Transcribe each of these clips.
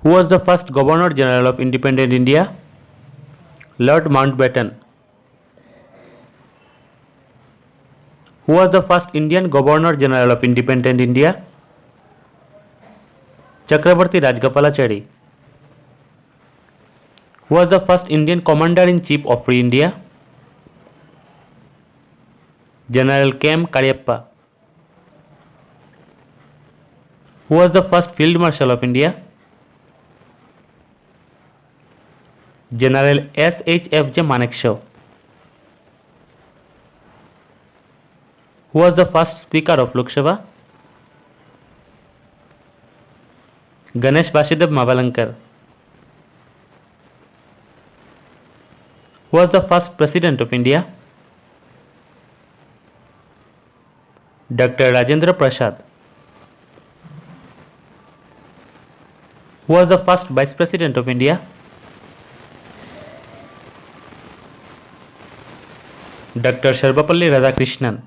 Who was the first Governor General of independent India? Lord Mountbatten. Who was the first Indian Governor General of independent India? Chakrabarti Rajgopalachari. Who was the first Indian Commander-in-Chief of Free India? General K.M Cariappa. Who was the first Field Marshal of India? General S.H.F.J Manekshaw. Who was the first Speaker of Lok Sabha? Ganesh Vasudev Mavalankar. Who was the first President of India? Dr. Rajendra Prasad. Who was the first Vice President of India? Dr. Sarvepalli Radhakrishnan.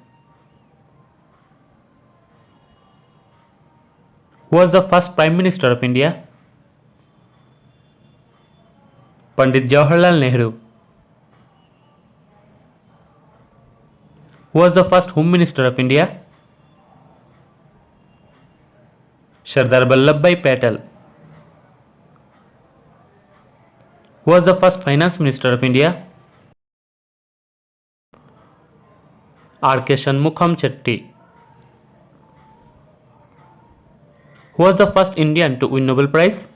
Who was the first Prime Minister of India? Pandit Jawaharlal Nehru. Who was the first Home Minister of India? Sardar Vallabhbhai Patil. Who was the first Finance Minister of India? R.K. Shanmukham Chetty. Who was the first Indian to win Nobel Prize?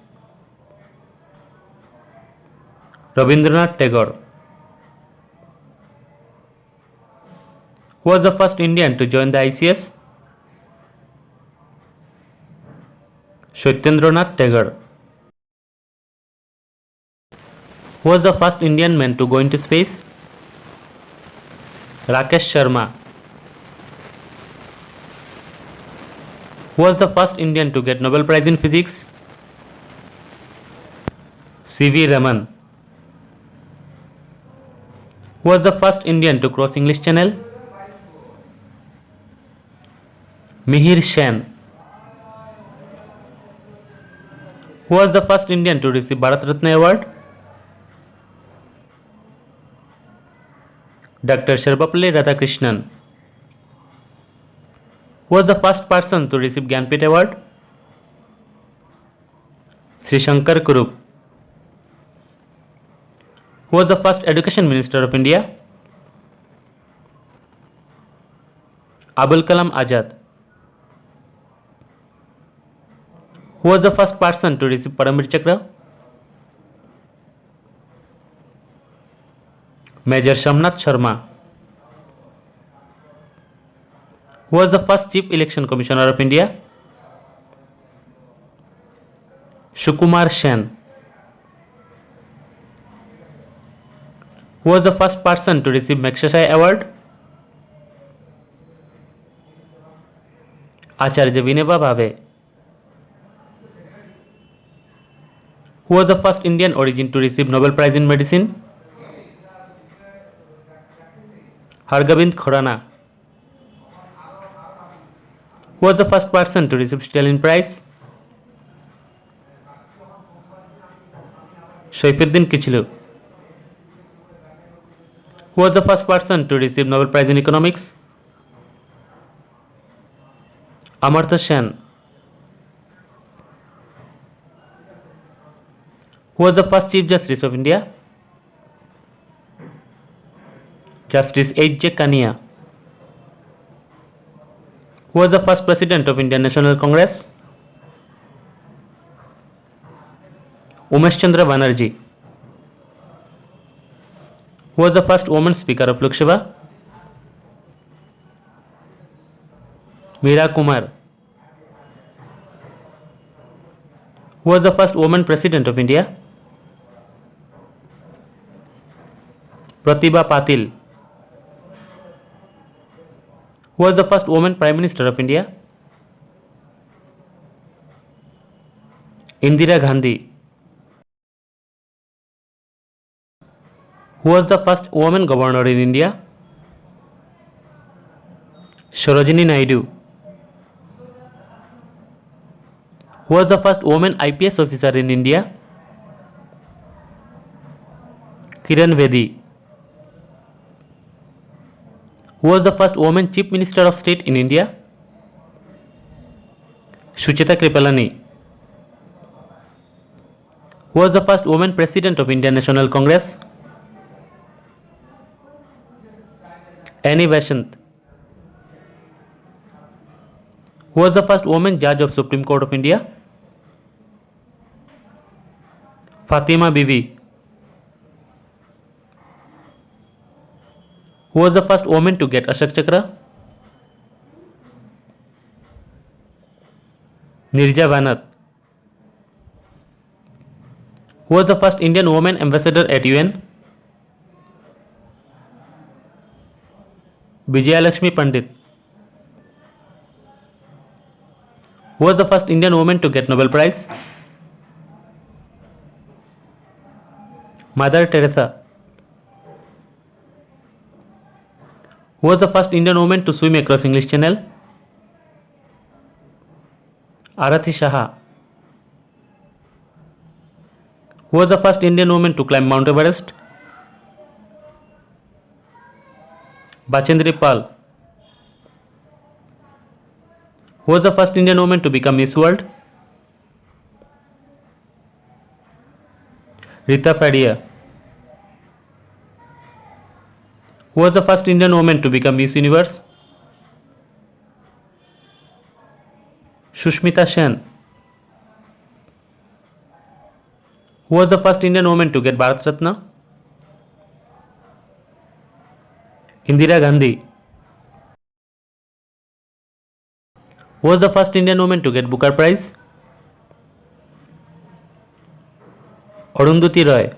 Rabindranath Tagore. Who was the first Indian to join the ICS? Satyendranath Tagore. Who was the first Indian man to go into space? Rakesh Sharma. Who was the first Indian to get Nobel Prize in Physics? C.V. Raman. Who was the first Indian to cross English Channel? Mihir Sen. Who was the first Indian to receive Bharat Ratna Award? Dr. Sarvepalli Radhakrishnan. Who was the first person to receive Gyanpith Award? Sri Shankar Kurup. Who was the first Education Minister of India? Abul Kalam Azad. Who was the first person to receive Paramvir Chakra? Major Shamnath Sharma. Who was the first Chief Election Commissioner of India? Sukumar Sen. Who was the first person to receive Manekshaw Award? Acharya Vinoba Bhave. Who was the first Indian origin to receive Nobel Prize in Medicine? Hargovind Khurana. Who was the first person to receive Stalin Prize? Saifuddin Kichlu. Who was the first person to receive Nobel Prize in Economics? Amartya Sen. Who was the first Chief Justice of India? Justice S.H.J. Kania. Who was the first President of Indian National Congress? Umesh Chandra Banerjee. Who was the first woman Speaker of Lok Sabha? Meira Kumar. Who was the first woman President of India? Pratibha Patil. Who was the first woman Prime Minister of India? Indira Gandhi. Who was the first woman Governor in India? Sarojini Naidu. Who was the first woman IPS officer in India? Kiran Bedi. Who was the first woman Chief Minister of State in India? Sucheta Kripalani. Who was the first woman President of Indian National Congress? Annie Besant. Who was the first woman Judge of Supreme Court of India? Fatima Bibi. Who was the first woman to get Ashok Chakra? Neerja Bhanot. Who was the first Indian woman ambassador at UN? Vijayalakshmi Pandit. Who was the first Indian woman to get Nobel Prize? Mother Teresa. Who was the first Indian woman to swim across English Channel? Aarti Saha. Who was the first Indian woman to climb Mount Everest? Bachendri Pal. Who was the first Indian woman to become Miss World? Rita Fadia. Who was the first Indian woman to become Miss Universe? Susmita Sen. Who was the first Indian woman to get Bharat Ratna? Indira Gandhi. Who was the first Indian woman to get Booker Prize? Arundhati Roy.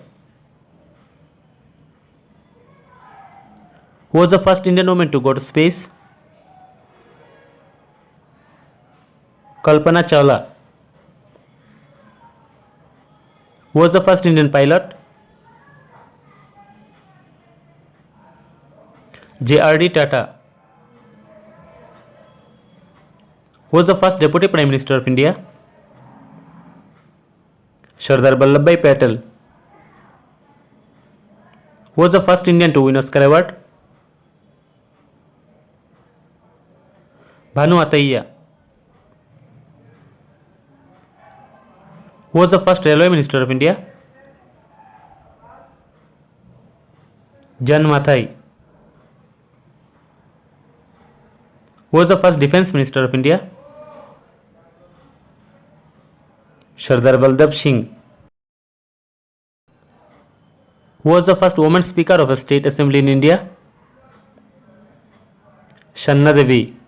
Who was the first Indian woman to go to space? Kalpana Chawla. Who was the first Indian pilot? J.R.D. Tata. Who was the first Deputy Prime Minister of India? Sardar Vallabhbhai Patil. Who was the first Indian to win Oscar Award? Bhanu Attaiya. Who was the first Railway Minister of India? Jan Mathai. Who was the first Defence Minister of India? Sardar Vallabh Singh. Who was the first woman Speaker of a State Assembly in India? Shanno Devi.